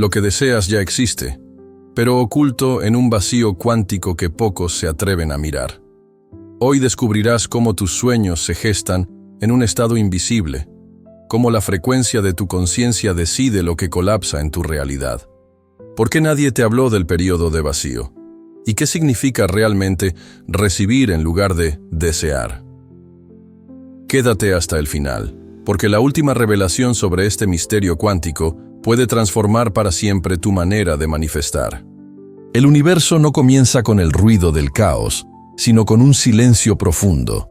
Lo que deseas ya existe, pero oculto en un vacío cuántico que pocos se atreven a mirar. Hoy descubrirás cómo tus sueños se gestan en un estado invisible, cómo la frecuencia de tu conciencia decide lo que colapsa en tu realidad. ¿Por qué nadie te habló del periodo de vacío? ¿Y qué significa realmente recibir en lugar de desear? Quédate hasta el final, porque la última revelación sobre este misterio cuántico puede transformar para siempre tu manera de manifestar. El universo no comienza con el ruido del caos, sino con un silencio profundo.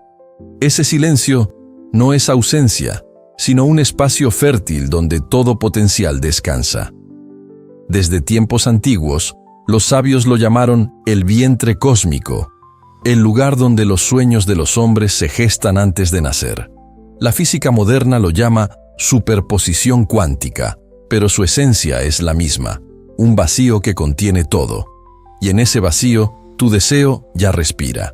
Ese silencio no es ausencia, sino un espacio fértil donde todo potencial descansa. Desde tiempos antiguos, los sabios lo llamaron el vientre cósmico, el lugar donde los sueños de los hombres se gestan antes de nacer. La física moderna lo llama superposición cuántica, pero su esencia es la misma, un vacío que contiene todo. Y en ese vacío, tu deseo ya respira.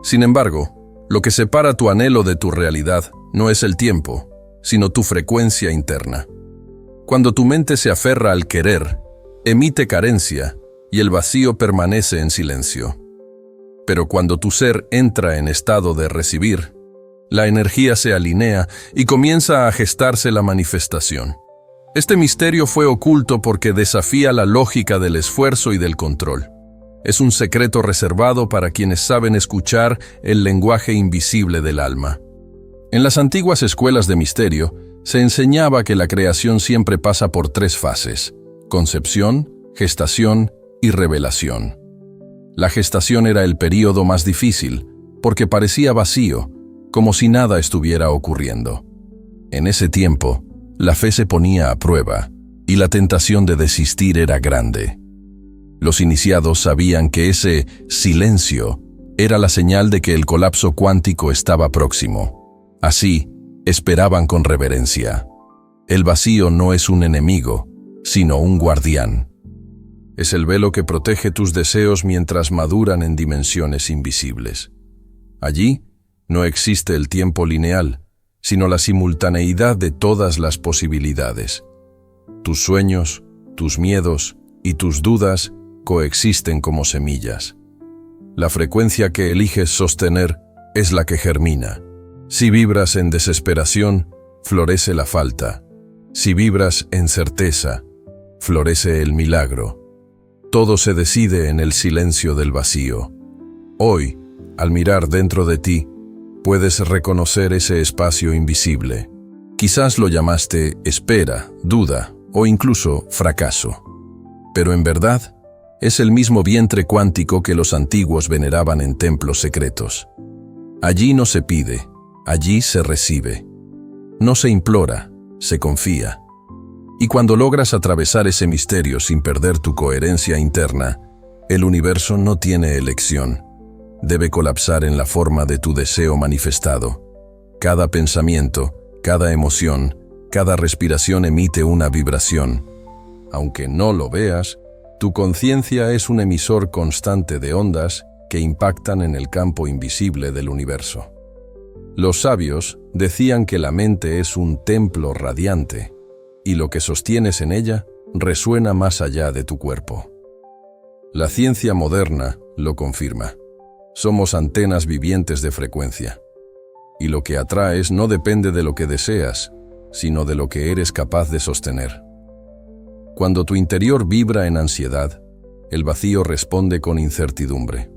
Sin embargo, lo que separa tu anhelo de tu realidad no es el tiempo, sino tu frecuencia interna. Cuando tu mente se aferra al querer, emite carencia y el vacío permanece en silencio. Pero cuando tu ser entra en estado de recibir, la energía se alinea y comienza a gestarse la manifestación. Este misterio fue oculto porque desafía la lógica del esfuerzo y del control. Es un secreto reservado para quienes saben escuchar el lenguaje invisible del alma. En las antiguas escuelas de misterio, se enseñaba que la creación siempre pasa por 3 fases: concepción, gestación y revelación. La gestación era el período más difícil, porque parecía vacío, como si nada estuviera ocurriendo. En ese tiempo, la fe se ponía a prueba, y la tentación de desistir era grande. Los iniciados sabían que ese silencio era la señal de que el colapso cuántico estaba próximo. Así, esperaban con reverencia. El vacío no es un enemigo, sino un guardián. Es el velo que protege tus deseos mientras maduran en dimensiones invisibles. Allí no existe el tiempo lineal, sino la simultaneidad de todas las posibilidades. Tus sueños, tus miedos y tus dudas coexisten como semillas. La frecuencia que eliges sostener es la que germina. Si vibras en desesperación, florece la falta. Si vibras en certeza, florece el milagro. Todo se decide en el silencio del vacío. Hoy, al mirar dentro de ti, puedes reconocer ese espacio invisible. Quizás lo llamaste espera, duda o incluso fracaso. Pero en verdad, es el mismo vientre cuántico que los antiguos veneraban en templos secretos. Allí no se pide, allí se recibe. No se implora, se confía. Y cuando logras atravesar ese misterio sin perder tu coherencia interna, el universo no tiene elección. Debe colapsar en la forma de tu deseo manifestado. Cada pensamiento, cada emoción, cada respiración emite una vibración. Aunque no lo veas, tu conciencia es un emisor constante de ondas que impactan en el campo invisible del universo. Los sabios decían que la mente es un templo radiante, y lo que sostienes en ella resuena más allá de tu cuerpo. La ciencia moderna lo confirma. Somos antenas vivientes de frecuencia. Y lo que atraes no depende de lo que deseas, sino de lo que eres capaz de sostener. Cuando tu interior vibra en ansiedad, el vacío responde con incertidumbre.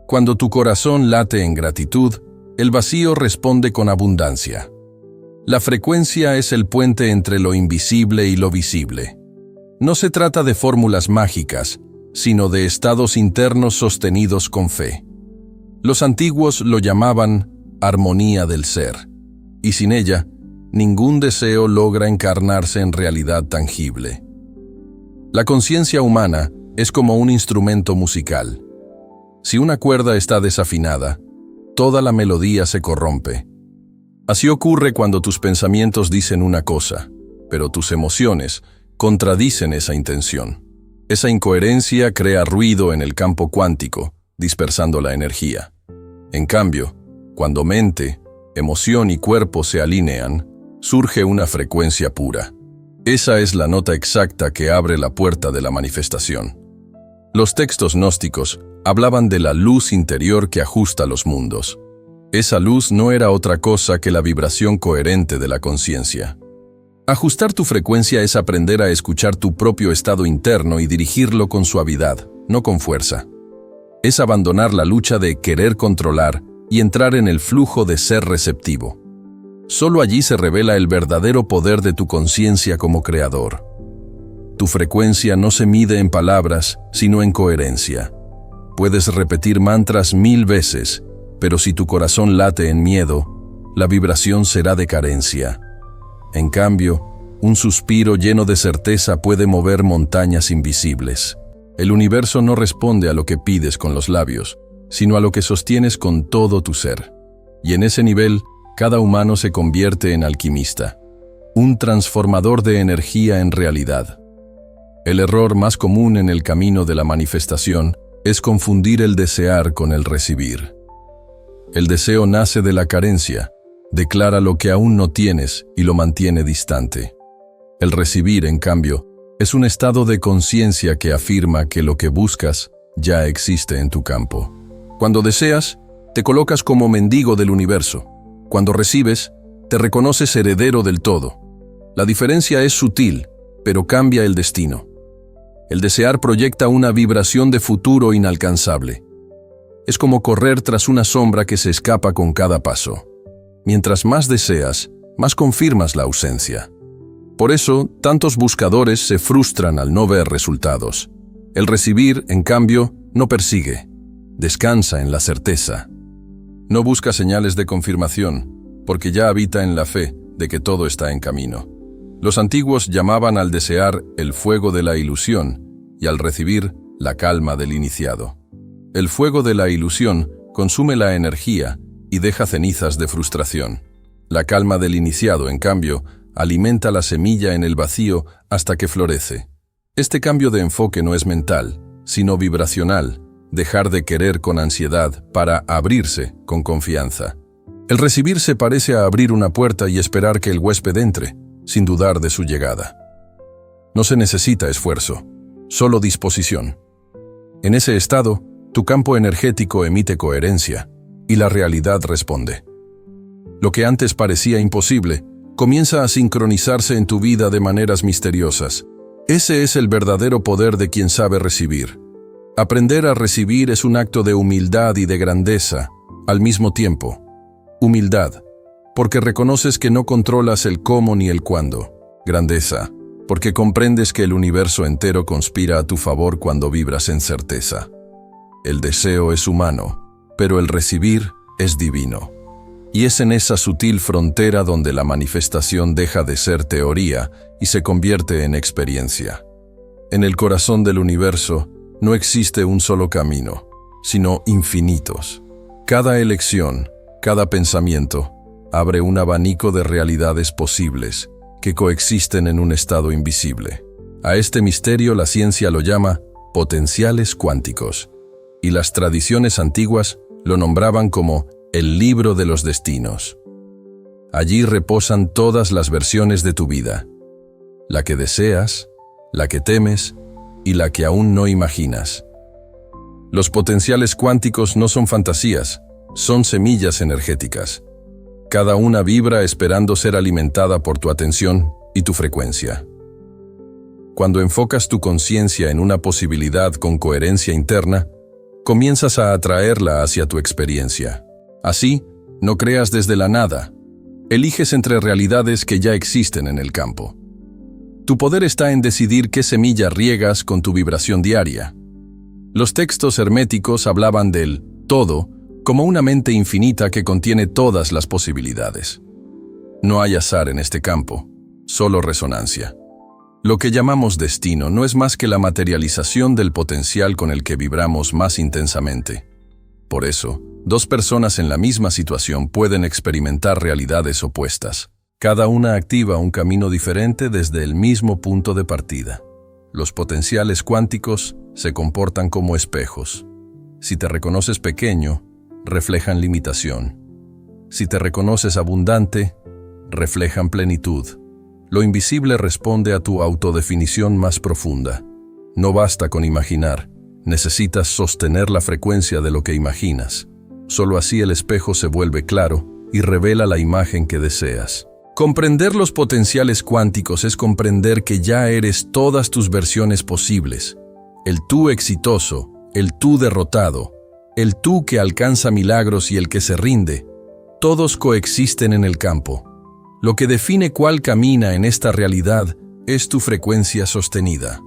Cuando tu corazón late en gratitud, el vacío responde con abundancia. La frecuencia es el puente entre lo invisible y lo visible. No se trata de fórmulas mágicas, sino de estados internos sostenidos con fe. Los antiguos lo llamaban armonía del ser, y sin ella, ningún deseo logra encarnarse en realidad tangible. La conciencia humana es como un instrumento musical. Si una cuerda está desafinada, toda la melodía se corrompe. Así ocurre cuando tus pensamientos dicen una cosa, pero tus emociones contradicen esa intención. Esa incoherencia crea ruido en el campo cuántico, dispersando la energía. En cambio, cuando mente, emoción y cuerpo se alinean, surge una frecuencia pura. Esa es la nota exacta que abre la puerta de la manifestación. Los textos gnósticos hablaban de la luz interior que ajusta los mundos. Esa luz no era otra cosa que la vibración coherente de la conciencia. Ajustar tu frecuencia es aprender a escuchar tu propio estado interno y dirigirlo con suavidad, no con fuerza. Es abandonar la lucha de querer controlar y entrar en el flujo de ser receptivo. Solo allí se revela el verdadero poder de tu conciencia como creador. Tu frecuencia no se mide en palabras, sino en coherencia. Puedes repetir mantras 1000 veces, pero si tu corazón late en miedo, la vibración será de carencia. En cambio, un suspiro lleno de certeza puede mover montañas invisibles. El universo no responde a lo que pides con los labios, sino a lo que sostienes con todo tu ser. Y en ese nivel, cada humano se convierte en alquimista, un transformador de energía en realidad. El error más común en el camino de la manifestación es confundir el desear con el recibir. El deseo nace de la carencia, declara lo que aún no tienes y lo mantiene distante. El recibir, en cambio, es un estado de conciencia que afirma que lo que buscas ya existe en tu campo. Cuando deseas, te colocas como mendigo del universo. Cuando recibes, te reconoces heredero del todo. La diferencia es sutil, pero cambia el destino. El desear proyecta una vibración de futuro inalcanzable. Es como correr tras una sombra que se escapa con cada paso. Mientras más deseas, más confirmas la ausencia. Por eso, tantos buscadores se frustran al no ver resultados. El recibir, en cambio, no persigue. Descansa en la certeza. No busca señales de confirmación, porque ya habita en la fe de que todo está en camino. Los antiguos llamaban al desear el fuego de la ilusión y al recibir la calma del iniciado. El fuego de la ilusión consume la energía y deja cenizas de frustración. La calma del iniciado, en cambio, alimenta la semilla en el vacío hasta que florece. Este cambio de enfoque no es mental, sino vibracional, dejar de querer con ansiedad para abrirse con confianza. El recibir se parece a abrir una puerta y esperar que el huésped entre, sin dudar de su llegada. No se necesita esfuerzo, solo disposición. En ese estado, tu campo energético emite coherencia y la realidad responde. Lo que antes parecía imposible, comienza a sincronizarse en tu vida de maneras misteriosas. Ese es el verdadero poder de quien sabe recibir. Aprender a recibir es un acto de humildad y de grandeza, al mismo tiempo. Humildad, porque reconoces que no controlas el cómo ni el cuándo. Grandeza, porque comprendes que el universo entero conspira a tu favor cuando vibras en certeza. El deseo es humano, pero el recibir es divino. Y es en esa sutil frontera donde la manifestación deja de ser teoría y se convierte en experiencia. En el corazón del universo no existe un solo camino, sino infinitos. Cada elección, cada pensamiento, abre un abanico de realidades posibles que coexisten en un estado invisible. A este misterio la ciencia lo llama potenciales cuánticos, y las tradiciones antiguas lo nombraban como el libro de los destinos. Allí reposan todas las versiones de tu vida, la que deseas, la que temes y la que aún no imaginas. Los potenciales cuánticos no son fantasías, son semillas energéticas. Cada una vibra esperando ser alimentada por tu atención y tu frecuencia. Cuando enfocas tu conciencia en una posibilidad con coherencia interna, comienzas a atraerla hacia tu experiencia. Así, no creas desde la nada. Eliges entre realidades que ya existen en el campo. Tu poder está en decidir qué semilla riegas con tu vibración diaria. Los textos herméticos hablaban del todo como una mente infinita que contiene todas las posibilidades. No hay azar en este campo, solo resonancia. Lo que llamamos destino no es más que la materialización del potencial con el que vibramos más intensamente. Por eso, dos personas en la misma situación pueden experimentar realidades opuestas. Cada una activa un camino diferente desde el mismo punto de partida. Los potenciales cuánticos se comportan como espejos. Si te reconoces pequeño, reflejan limitación. Si te reconoces abundante, reflejan plenitud. Lo invisible responde a tu autodefinición más profunda. No basta con imaginar, necesitas sostener la frecuencia de lo que imaginas. Solo así el espejo se vuelve claro y revela la imagen que deseas. Comprender los potenciales cuánticos es comprender que ya eres todas tus versiones posibles. El tú exitoso, el tú derrotado, el tú que alcanza milagros y el que se rinde. Todos coexisten en el campo. Lo que define cuál camina en esta realidad es tu frecuencia sostenida.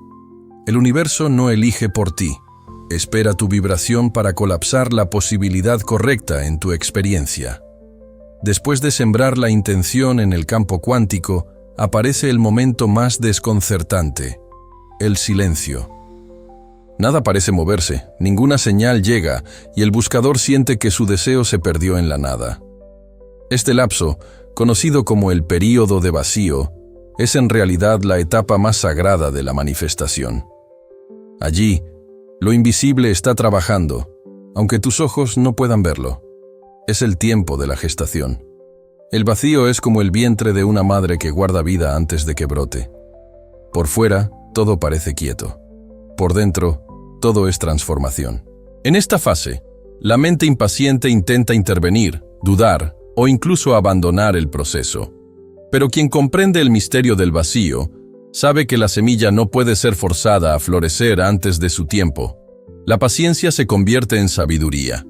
El universo no elige por ti. Espera tu vibración para colapsar la posibilidad correcta en tu experiencia. Después de sembrar la intención en el campo cuántico, aparece el momento más desconcertante: el silencio. Nada parece moverse, ninguna señal llega, y el buscador siente que su deseo se perdió en la nada. Este lapso, conocido como el período de vacío, es en realidad la etapa más sagrada de la manifestación. Allí, lo invisible está trabajando, aunque tus ojos no puedan verlo. Es el tiempo de la gestación. El vacío es como el vientre de una madre que guarda vida antes de que brote. Por fuera, todo parece quieto. Por dentro, todo es transformación. En esta fase, la mente impaciente intenta intervenir, dudar o incluso abandonar el proceso. Pero quien comprende el misterio del vacío, sabe que la semilla no puede ser forzada a florecer antes de su tiempo. La paciencia se convierte en sabiduría.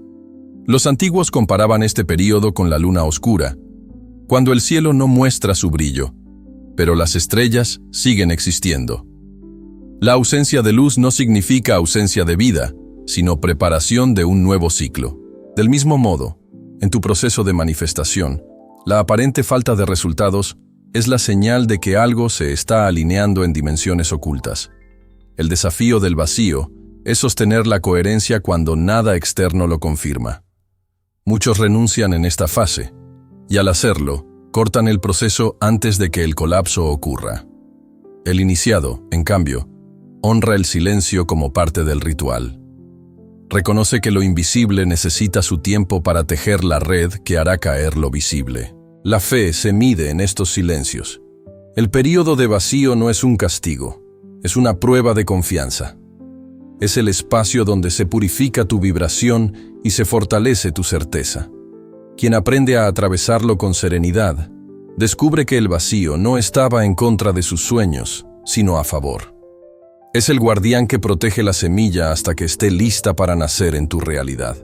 Los antiguos comparaban este período con la luna oscura, cuando el cielo no muestra su brillo, pero las estrellas siguen existiendo. La ausencia de luz no significa ausencia de vida, sino preparación de un nuevo ciclo. Del mismo modo, en tu proceso de manifestación, la aparente falta de resultados es la señal de que algo se está alineando en dimensiones ocultas. El desafío del vacío es sostener la coherencia cuando nada externo lo confirma. Muchos renuncian en esta fase, y al hacerlo, cortan el proceso antes de que el colapso ocurra. El iniciado, en cambio, honra el silencio como parte del ritual. Reconoce que lo invisible necesita su tiempo para tejer la red que hará caer lo visible. La fe se mide en estos silencios. El período de vacío no es un castigo, es una prueba de confianza. Es el espacio donde se purifica tu vibración y se fortalece tu certeza. Quien aprende a atravesarlo con serenidad, descubre que el vacío no estaba en contra de sus sueños, sino a favor. Es el guardián que protege la semilla hasta que esté lista para nacer en tu realidad.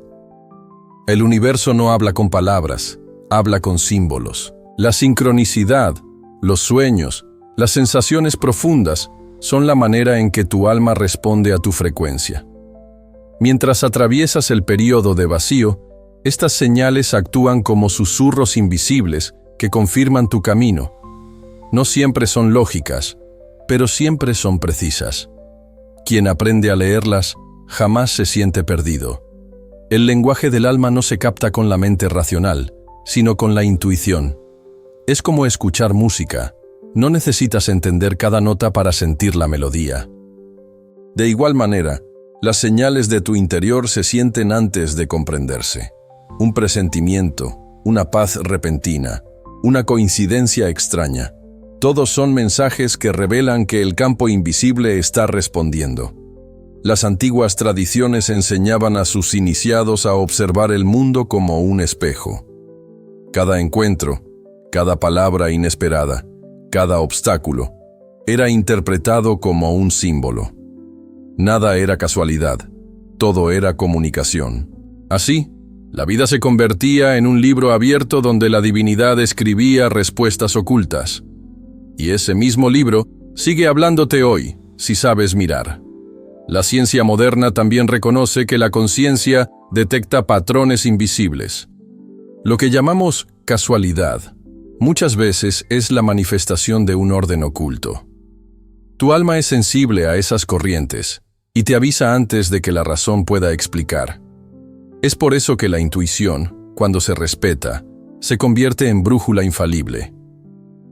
El universo no habla con palabras, habla con símbolos. La sincronicidad, los sueños, las sensaciones profundas son la manera en que tu alma responde a tu frecuencia. Mientras atraviesas el período de vacío, estas señales actúan como susurros invisibles que confirman tu camino. No siempre son lógicas, pero siempre son precisas. Quien aprende a leerlas jamás se siente perdido. El lenguaje del alma no se capta con la mente racional, sino con la intuición. Es como escuchar música. No necesitas entender cada nota para sentir la melodía. De igual manera, las señales de tu interior se sienten antes de comprenderse. Un presentimiento, una paz repentina, una coincidencia extraña. Todos son mensajes que revelan que el campo invisible está respondiendo. Las antiguas tradiciones enseñaban a sus iniciados a observar el mundo como un espejo. Cada encuentro, cada palabra inesperada, cada obstáculo, era interpretado como un símbolo. Nada era casualidad, todo era comunicación. Así, la vida se convertía en un libro abierto donde la divinidad escribía respuestas ocultas. Y ese mismo libro sigue hablándote hoy, si sabes mirar. La ciencia moderna también reconoce que la conciencia detecta patrones invisibles. Lo que llamamos casualidad muchas veces es la manifestación de un orden oculto. Tu alma es sensible a esas corrientes y te avisa antes de que la razón pueda explicar. Es por eso que la intuición, cuando se respeta, se convierte en brújula infalible.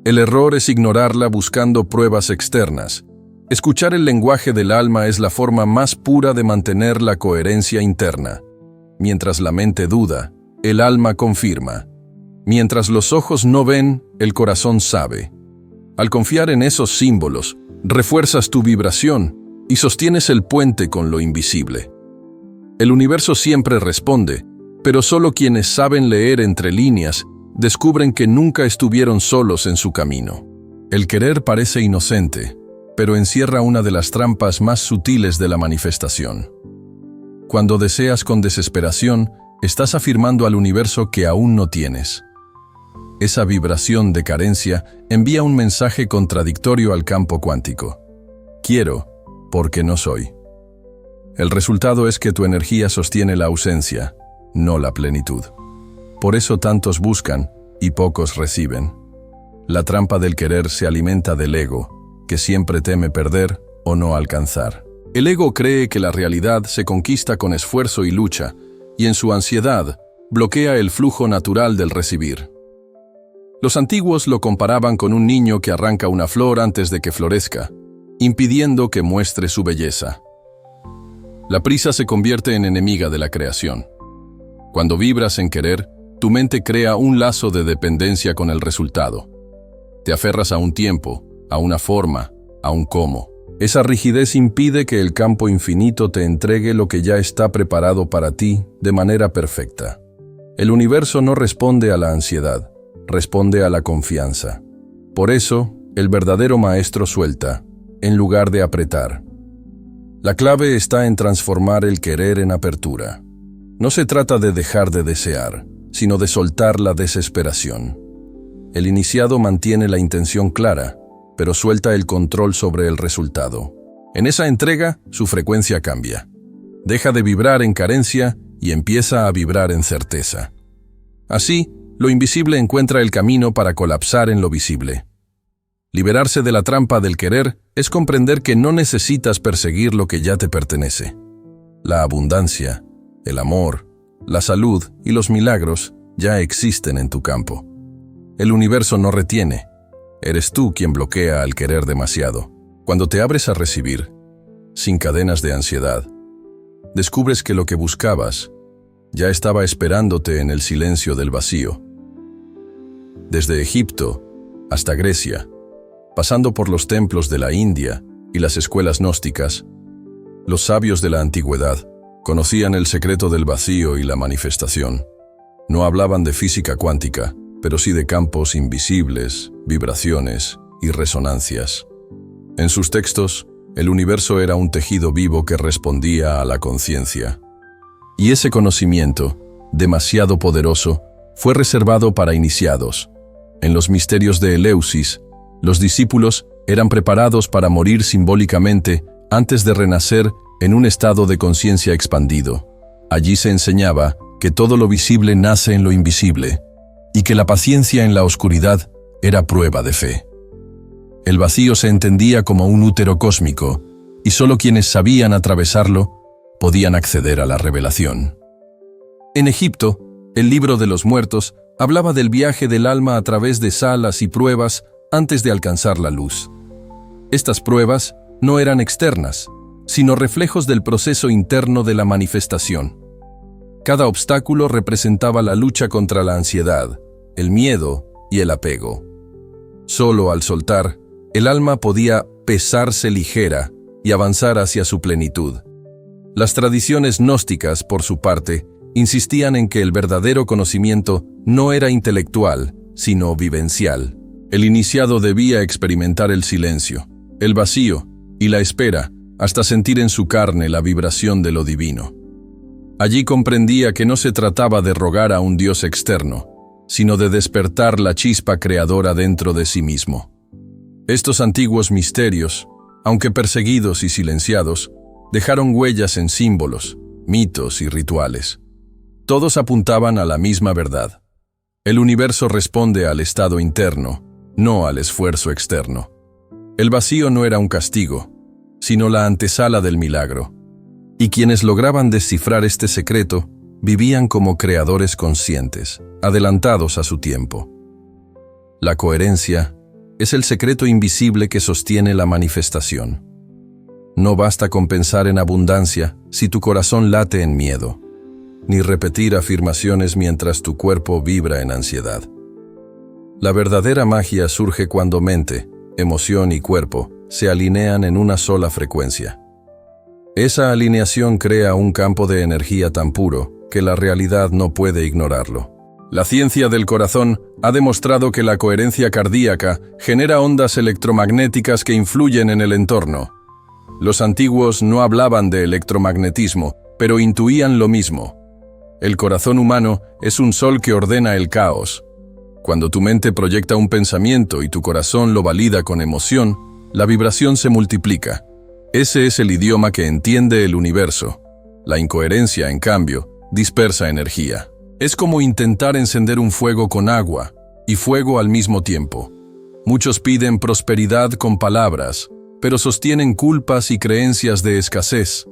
El error es ignorarla buscando pruebas externas. Escuchar el lenguaje del alma es la forma más pura de mantener la coherencia interna. Mientras la mente duda, el alma confirma. Mientras los ojos no ven, el corazón sabe. Al confiar en esos símbolos, refuerzas tu vibración y sostienes el puente con lo invisible. El universo siempre responde, pero solo quienes saben leer entre líneas descubren que nunca estuvieron solos en su camino. El querer parece inocente, pero encierra una de las trampas más sutiles de la manifestación. Cuando deseas con desesperación, estás afirmando al universo que aún no tienes. Esa vibración de carencia envía un mensaje contradictorio al campo cuántico. Quiero, porque no soy. El resultado es que tu energía sostiene la ausencia, no la plenitud. Por eso tantos buscan y pocos reciben. La trampa del querer se alimenta del ego, que siempre teme perder o no alcanzar. El ego cree que la realidad se conquista con esfuerzo y lucha, y en su ansiedad bloquea el flujo natural del recibir. Los antiguos lo comparaban con un niño que arranca una flor antes de que florezca, impidiendo que muestre su belleza. La prisa se convierte en enemiga de la creación. Cuando vibras en querer, tu mente crea un lazo de dependencia con el resultado. Te aferras a un tiempo, a una forma, a un cómo. Esa rigidez impide que el campo infinito te entregue lo que ya está preparado para ti de manera perfecta. El universo no responde a la ansiedad, responde a la confianza. Por eso, el verdadero maestro suelta, en lugar de apretar. La clave está en transformar el querer en apertura. No se trata de dejar de desear, sino de soltar la desesperación. El iniciado mantiene la intención clara, pero suelta el control sobre el resultado. En esa entrega, su frecuencia cambia. Deja de vibrar en carencia y empieza a vibrar en certeza. Así, lo invisible encuentra el camino para colapsar en lo visible. Liberarse de la trampa del querer es comprender que no necesitas perseguir lo que ya te pertenece. La abundancia, el amor, la salud y los milagros ya existen en tu campo. El universo no retiene. Eres tú quien bloquea al querer demasiado. Cuando te abres a recibir, sin cadenas de ansiedad, descubres que lo que buscabas ya estaba esperándote en el silencio del vacío. Desde Egipto hasta Grecia, pasando por los templos de la India y las escuelas gnósticas, los sabios de la antigüedad conocían el secreto del vacío y la manifestación. No hablaban de física cuántica, pero sí de campos invisibles, vibraciones y resonancias. En sus textos, el universo era un tejido vivo que respondía a la conciencia. Y ese conocimiento, demasiado poderoso, fue reservado para iniciados. En los misterios de Eleusis, los discípulos eran preparados para morir simbólicamente antes de renacer en un estado de conciencia expandido. Allí se enseñaba que todo lo visible nace en lo invisible y que la paciencia en la oscuridad era prueba de fe. El vacío se entendía como un útero cósmico y solo quienes sabían atravesarlo podían acceder a la revelación. En Egipto, el libro de los muertos hablaba del viaje del alma a través de salas y pruebas antes de alcanzar la luz. Estas pruebas no eran externas, sino reflejos del proceso interno de la manifestación. Cada obstáculo representaba la lucha contra la ansiedad, el miedo y el apego. Solo al soltar, el alma podía pesarse ligera y avanzar hacia su plenitud. Las tradiciones gnósticas, por su parte, insistían en que el verdadero conocimiento no era intelectual, sino vivencial. El iniciado debía experimentar el silencio, el vacío y la espera hasta sentir en su carne la vibración de lo divino. Allí comprendía que no se trataba de rogar a un Dios externo, sino de despertar la chispa creadora dentro de sí mismo. Estos antiguos misterios, aunque perseguidos y silenciados, dejaron huellas en símbolos, mitos y rituales. Todos apuntaban a la misma verdad. El universo responde al estado interno, no al esfuerzo externo. El vacío no era un castigo, sino la antesala del milagro. Y quienes lograban descifrar este secreto vivían como creadores conscientes, adelantados a su tiempo. La coherencia es el secreto invisible que sostiene la manifestación. No basta con pensar en abundancia si tu corazón late en miedo, ni repetir afirmaciones mientras tu cuerpo vibra en ansiedad. La verdadera magia surge cuando mente, emoción y cuerpo se alinean en una sola frecuencia. Esa alineación crea un campo de energía tan puro que la realidad no puede ignorarlo. La ciencia del corazón ha demostrado que la coherencia cardíaca genera ondas electromagnéticas que influyen en el entorno. Los antiguos no hablaban de electromagnetismo, pero intuían lo mismo. El corazón humano es un sol que ordena el caos. Cuando tu mente proyecta un pensamiento y tu corazón lo valida con emoción, la vibración se multiplica. Ese es el idioma que entiende el universo. La incoherencia, en cambio, dispersa energía. Es como intentar encender un fuego con agua y fuego al mismo tiempo. Muchos piden prosperidad con palabras, pero sostienen culpas y creencias de escasez.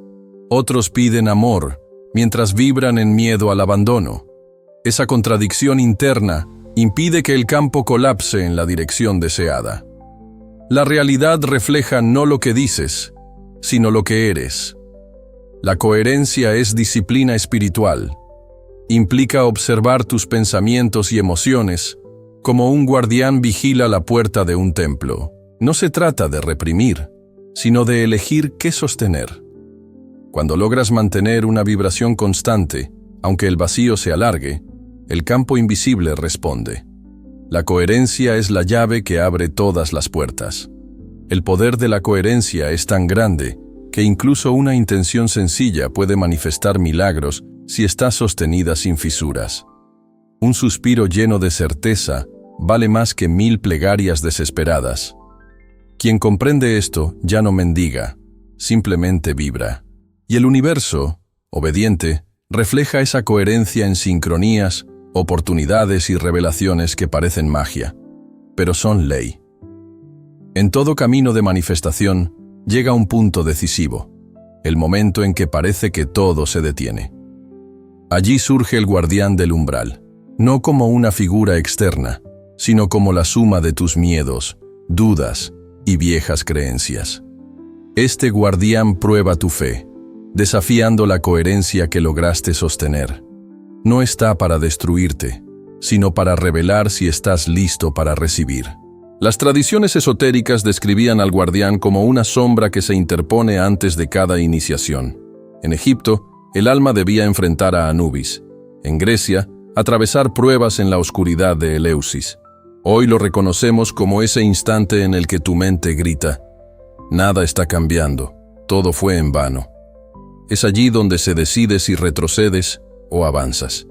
Otros piden amor, mientras vibran en miedo al abandono. Esa contradicción interna impide que el campo colapse en la dirección deseada. La realidad refleja no lo que dices, sino lo que eres. La coherencia es disciplina espiritual. Implica observar tus pensamientos y emociones como un guardián vigila la puerta de un templo. No se trata de reprimir, sino de elegir qué sostener. Cuando logras mantener una vibración constante, aunque el vacío se alargue, el campo invisible responde. La coherencia es la llave que abre todas las puertas. El poder de la coherencia es tan grande que incluso una intención sencilla puede manifestar milagros si está sostenida sin fisuras. Un suspiro lleno de certeza vale más que 1000 plegarias desesperadas. Quien comprende esto ya no mendiga, simplemente vibra. Y el universo, obediente, refleja esa coherencia en sincronías, oportunidades y revelaciones que parecen magia, pero son ley. En todo camino de manifestación llega un punto decisivo, el momento en que parece que todo se detiene. Allí surge el guardián del umbral, no como una figura externa, sino como la suma de tus miedos, dudas y viejas creencias. Este guardián prueba tu fe, desafiando la coherencia que lograste sostener. No está para destruirte, sino para revelar si estás listo para recibir. Las tradiciones esotéricas describían al guardián como una sombra que se interpone antes de cada iniciación. En Egipto, el alma debía enfrentar a Anubis. En Grecia, atravesar pruebas en la oscuridad de Eleusis. Hoy lo reconocemos como ese instante en el que tu mente grita: nada está cambiando, todo fue en vano. Es allí donde se decide si retrocedes o avanzas.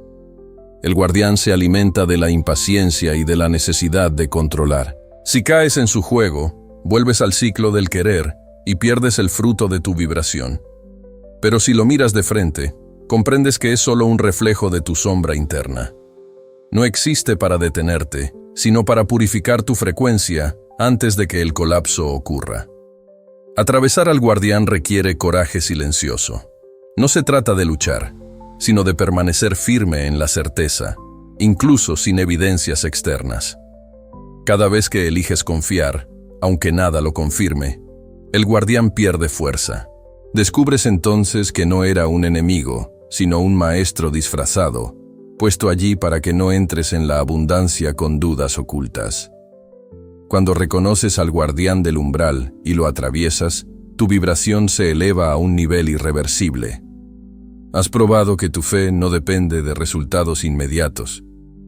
El guardián se alimenta de la impaciencia y de la necesidad de controlar. Si caes en su juego, vuelves al ciclo del querer y pierdes el fruto de tu vibración. Pero si lo miras de frente, comprendes que es solo un reflejo de tu sombra interna. No existe para detenerte, sino para purificar tu frecuencia antes de que el colapso ocurra. Atravesar al guardián requiere coraje silencioso. No se trata de luchar, sino de permanecer firme en la certeza, incluso sin evidencias externas. Cada vez que eliges confiar, aunque nada lo confirme, el guardián pierde fuerza. Descubres entonces que no era un enemigo, sino un maestro disfrazado, puesto allí para que no entres en la abundancia con dudas ocultas. Cuando reconoces al guardián del umbral y lo atraviesas, tu vibración se eleva a un nivel irreversible. Has probado que tu fe no depende de resultados inmediatos,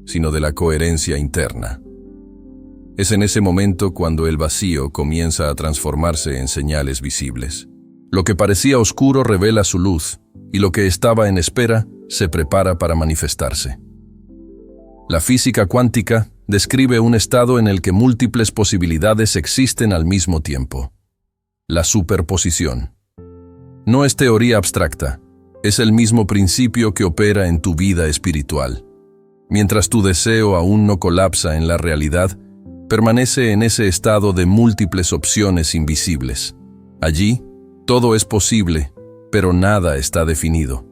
sino de la coherencia interna. Es en ese momento cuando el vacío comienza a transformarse en señales visibles. Lo que parecía oscuro revela su luz, y lo que estaba en espera se prepara para manifestarse. La física cuántica describe un estado en el que múltiples posibilidades existen al mismo tiempo. La superposición. No es teoría abstracta, es el mismo principio que opera en tu vida espiritual. Mientras tu deseo aún no colapsa en la realidad, permanece en ese estado de múltiples opciones invisibles. Allí, todo es posible, pero nada está definido.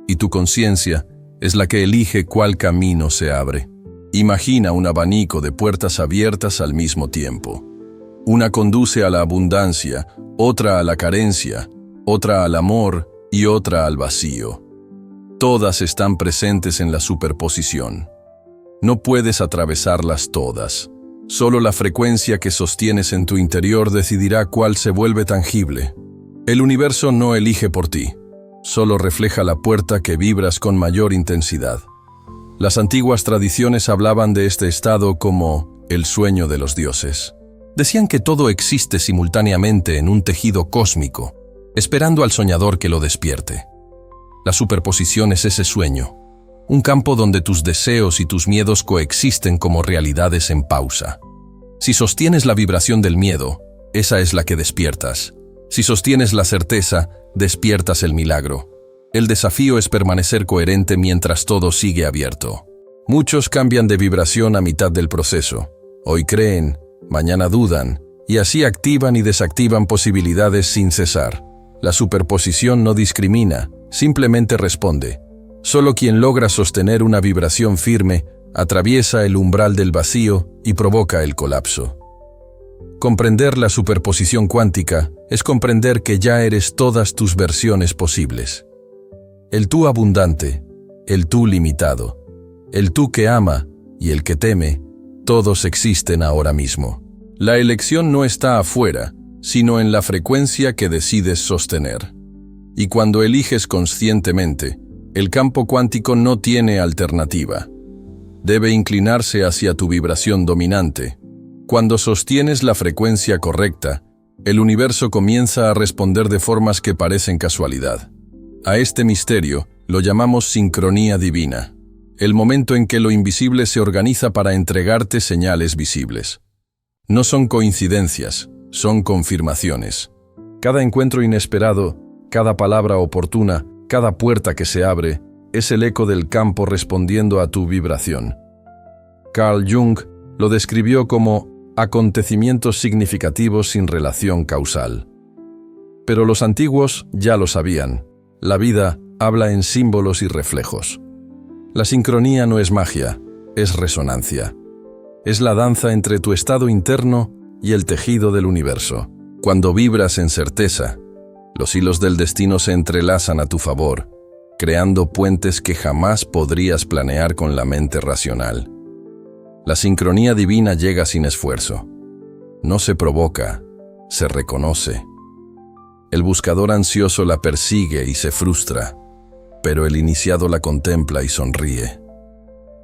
Y tu conciencia es la que elige cuál camino se abre. Imagina un abanico de puertas abiertas al mismo tiempo. Una conduce a la abundancia, otra a la carencia, otra al amor y otra al vacío. Todas están presentes en la superposición. No puedes atravesarlas todas. Solo la frecuencia que sostienes en tu interior decidirá cuál se vuelve tangible. El universo no elige por ti, solo refleja la puerta que vibras con mayor intensidad. Las antiguas tradiciones hablaban de este estado como el sueño de los dioses. Decían que todo existe simultáneamente en un tejido cósmico, esperando al soñador que lo despierte. La superposición es ese sueño, un campo donde tus deseos y tus miedos coexisten como realidades en pausa. Si sostienes la vibración del miedo, esa es la que despiertas. Si sostienes la certeza, despiertas el milagro. El desafío es permanecer coherente mientras todo sigue abierto. Muchos cambian de vibración a mitad del proceso. Hoy creen, mañana dudan, y así activan y desactivan posibilidades sin cesar. La superposición no discrimina, simplemente responde. Solo quien logra sostener una vibración firme atraviesa el umbral del vacío y provoca el colapso. Comprender la superposición cuántica es comprender que ya eres todas tus versiones posibles. El tú abundante, el tú limitado, el tú que ama y el que teme, todos existen ahora mismo. La elección no está afuera, sino en la frecuencia que decides sostener. Y cuando eliges conscientemente, el campo cuántico no tiene alternativa. Debe inclinarse hacia tu vibración dominante. Cuando sostienes la frecuencia correcta, el universo comienza a responder de formas que parecen casualidad. A este misterio lo llamamos sincronía divina, el momento en que lo invisible se organiza para entregarte señales visibles. No son coincidencias, son confirmaciones. Cada encuentro inesperado, cada palabra oportuna, cada puerta que se abre, es el eco del campo respondiendo a tu vibración. Carl Jung lo describió como acontecimientos significativos sin relación causal. Pero los antiguos ya lo sabían. La vida habla en símbolos y reflejos. La sincronía no es magia, es resonancia. Es la danza entre tu estado interno y el tejido del universo. Cuando vibras en certeza, los hilos del destino se entrelazan a tu favor, creando puentes que jamás podrías planear con la mente racional. La sincronía divina llega sin esfuerzo. No se provoca, se reconoce. El buscador ansioso la persigue y se frustra, pero el iniciado la contempla y sonríe.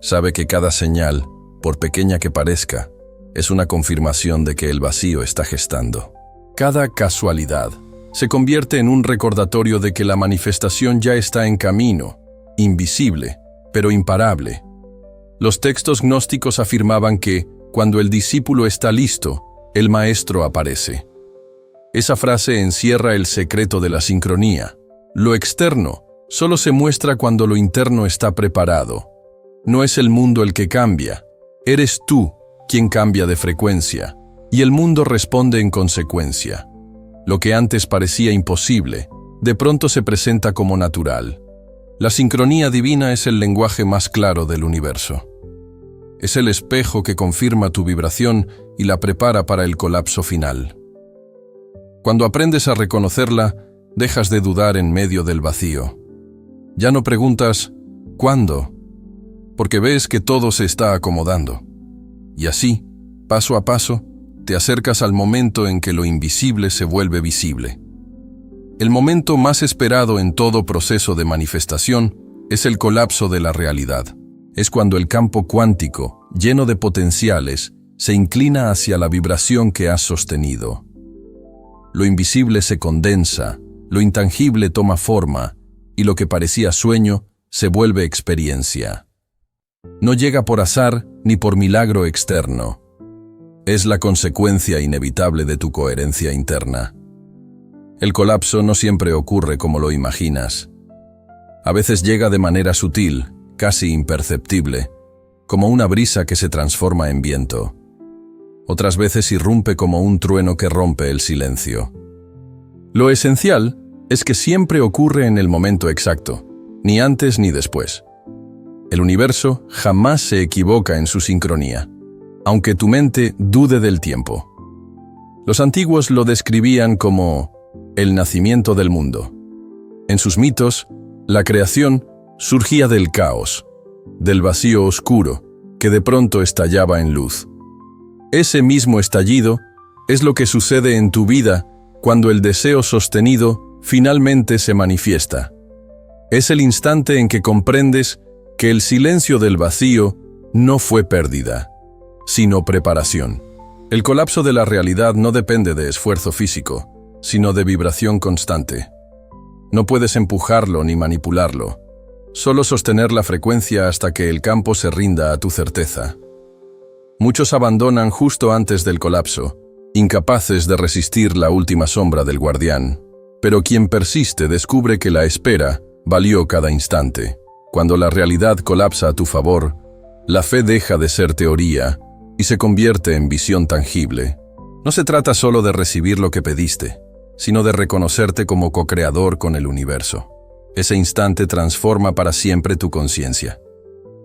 Sabe que cada señal, por pequeña que parezca, es una confirmación de que el vacío está gestando. Cada casualidad se convierte en un recordatorio de que la manifestación ya está en camino, invisible, pero imparable. Los textos gnósticos afirmaban que, cuando el discípulo está listo, el maestro aparece. Esa frase encierra el secreto de la sincronía. Lo externo solo se muestra cuando lo interno está preparado. No es el mundo el que cambia, eres tú quien cambia de frecuencia, y el mundo responde en consecuencia. Lo que antes parecía imposible, de pronto se presenta como natural. La sincronía divina es el lenguaje más claro del universo. Es el espejo que confirma tu vibración y la prepara para el colapso final. Cuando aprendes a reconocerla, dejas de dudar en medio del vacío. Ya no preguntas ¿cuándo?, porque ves que todo se está acomodando. Y así, paso a paso, te acercas al momento en que lo invisible se vuelve visible. El momento más esperado en todo proceso de manifestación es el colapso de la realidad. Es cuando el campo cuántico, lleno de potenciales, se inclina hacia la vibración que has sostenido. Lo invisible se condensa, lo intangible toma forma, y lo que parecía sueño se vuelve experiencia. No llega por azar ni por milagro externo. Es la consecuencia inevitable de tu coherencia interna. El colapso no siempre ocurre como lo imaginas. A veces llega de manera sutil, casi imperceptible, como una brisa que se transforma en viento. Otras veces irrumpe como un trueno que rompe el silencio. Lo esencial es que siempre ocurre en el momento exacto, ni antes ni después. El universo jamás se equivoca en su sincronía, aunque tu mente dude del tiempo. Los antiguos lo describían como el nacimiento del mundo. En sus mitos, la creación surgía del caos, del vacío oscuro, que de pronto estallaba en luz. Ese mismo estallido es lo que sucede en tu vida cuando el deseo sostenido finalmente se manifiesta. Es el instante en que comprendes que el silencio del vacío no fue pérdida, sino preparación. El colapso de la realidad no depende de esfuerzo físico, sino de vibración constante. No puedes empujarlo ni manipularlo, solo sostener la frecuencia hasta que el campo se rinda a tu certeza. Muchos abandonan justo antes del colapso, incapaces de resistir la última sombra del guardián. Pero quien persiste descubre que la espera valió cada instante. Cuando la realidad colapsa a tu favor, la fe deja de ser teoría y se convierte en visión tangible. No se trata solo de recibir lo que pediste, sino de reconocerte como co-creador con el universo. Ese instante transforma para siempre tu conciencia.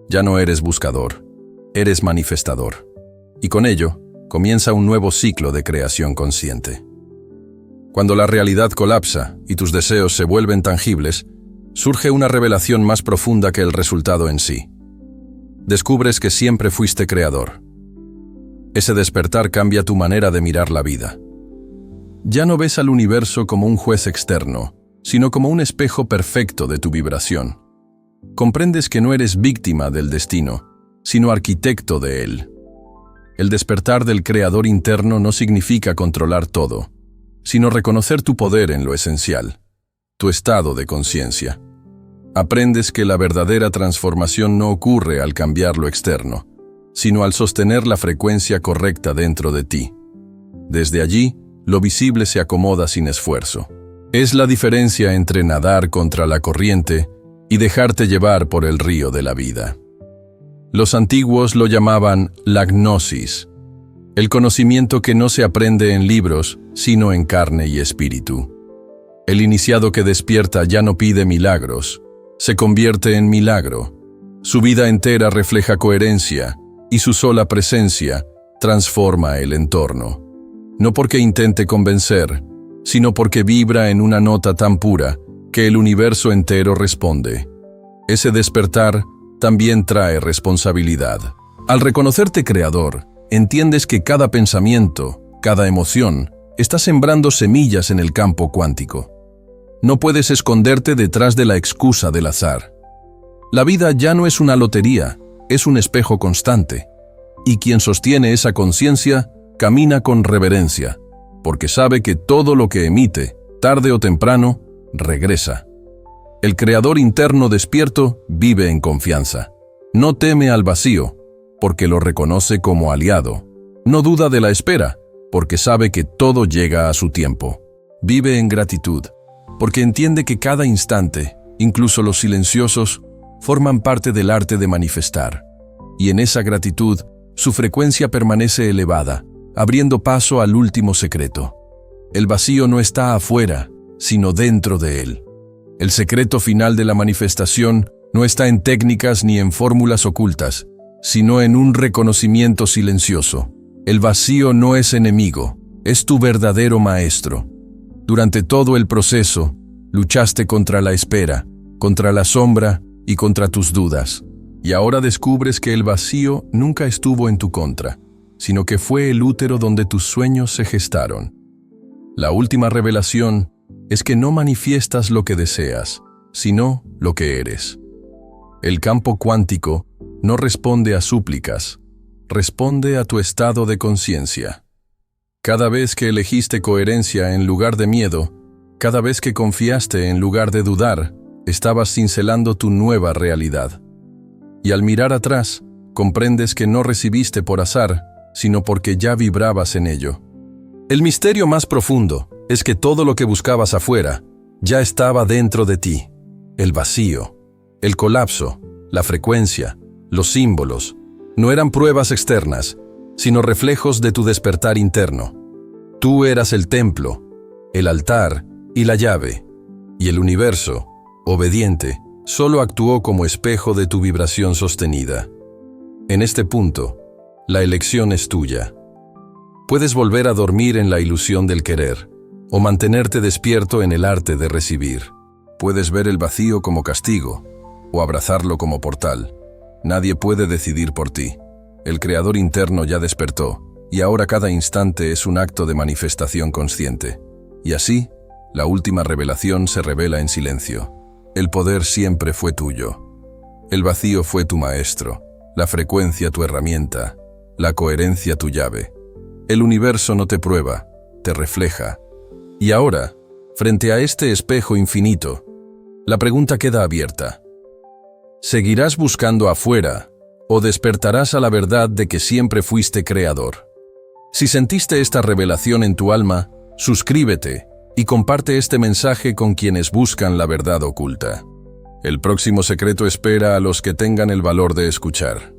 Ya no eres buscador, eres manifestador. Y con ello, comienza un nuevo ciclo de creación consciente. Cuando la realidad colapsa y tus deseos se vuelven tangibles, surge una revelación más profunda que el resultado en sí. Descubres que siempre fuiste creador. Ese despertar cambia tu manera de mirar la vida. Ya no ves al universo como un juez externo, sino como un espejo perfecto de tu vibración. Comprendes que no eres víctima del destino, sino arquitecto de él. El despertar del creador interno no significa controlar todo, sino reconocer tu poder en lo esencial, tu estado de conciencia. Aprendes que la verdadera transformación no ocurre al cambiar lo externo, sino al sostener la frecuencia correcta dentro de ti. Desde allí, lo visible se acomoda sin esfuerzo. Es la diferencia entre nadar contra la corriente y dejarte llevar por el río de la vida. Los antiguos lo llamaban la gnosis, el conocimiento que no se aprende en libros, sino en carne y espíritu. El iniciado que despierta ya no pide milagros, se convierte en milagro. Su vida entera refleja coherencia y su sola presencia transforma el entorno. No porque intente convencer, sino porque vibra en una nota tan pura que el universo entero responde. Ese despertar también trae responsabilidad. Al reconocerte creador, entiendes que cada pensamiento, cada emoción, está sembrando semillas en el campo cuántico. No puedes esconderte detrás de la excusa del azar. La vida ya no es una lotería, es un espejo constante. Y quien sostiene esa conciencia, camina con reverencia, porque sabe que todo lo que emite, tarde o temprano, regresa. El creador interno despierto vive en confianza. No teme al vacío, porque lo reconoce como aliado. No duda de la espera, porque sabe que todo llega a su tiempo. Vive en gratitud, porque entiende que cada instante, incluso los silenciosos, forman parte del arte de manifestar. Y en esa gratitud, su frecuencia permanece elevada, abriendo paso al último secreto. El vacío no está afuera, sino dentro de él. El secreto final de la manifestación no está en técnicas ni en fórmulas ocultas, sino en un reconocimiento silencioso. El vacío no es enemigo, es tu verdadero maestro. Durante todo el proceso, luchaste contra la espera, contra la sombra y contra tus dudas. Y ahora descubres que el vacío nunca estuvo en tu contra, sino que fue el útero donde tus sueños se gestaron. La última revelación es que no manifiestas lo que deseas, sino lo que eres. El campo cuántico no responde a súplicas, responde a tu estado de conciencia. Cada vez que elegiste coherencia en lugar de miedo, cada vez que confiaste en lugar de dudar, estabas cincelando tu nueva realidad. Y al mirar atrás, comprendes que no recibiste por azar, sino porque ya vibrabas en ello. El misterio más profundo es que todo lo que buscabas afuera ya estaba dentro de ti. El vacío, el colapso, la frecuencia, los símbolos, no eran pruebas externas, sino reflejos de tu despertar interno. Tú eras el templo, el altar y la llave, y el universo, obediente, solo actuó como espejo de tu vibración sostenida. En este punto, la elección es tuya. Puedes volver a dormir en la ilusión del querer, o mantenerte despierto en el arte de recibir. Puedes ver el vacío como castigo, o abrazarlo como portal. Nadie puede decidir por ti. El creador interno ya despertó, y ahora cada instante es un acto de manifestación consciente. Y así, la última revelación se revela en silencio. El poder siempre fue tuyo. El vacío fue tu maestro, la frecuencia tu herramienta, la coherencia tu llave. El universo no te prueba, te refleja. Y ahora, frente a este espejo infinito, la pregunta queda abierta. ¿Seguirás buscando afuera o despertarás a la verdad de que siempre fuiste creador? Si sentiste esta revelación en tu alma, suscríbete y comparte este mensaje con quienes buscan la verdad oculta. El próximo secreto espera a los que tengan el valor de escuchar.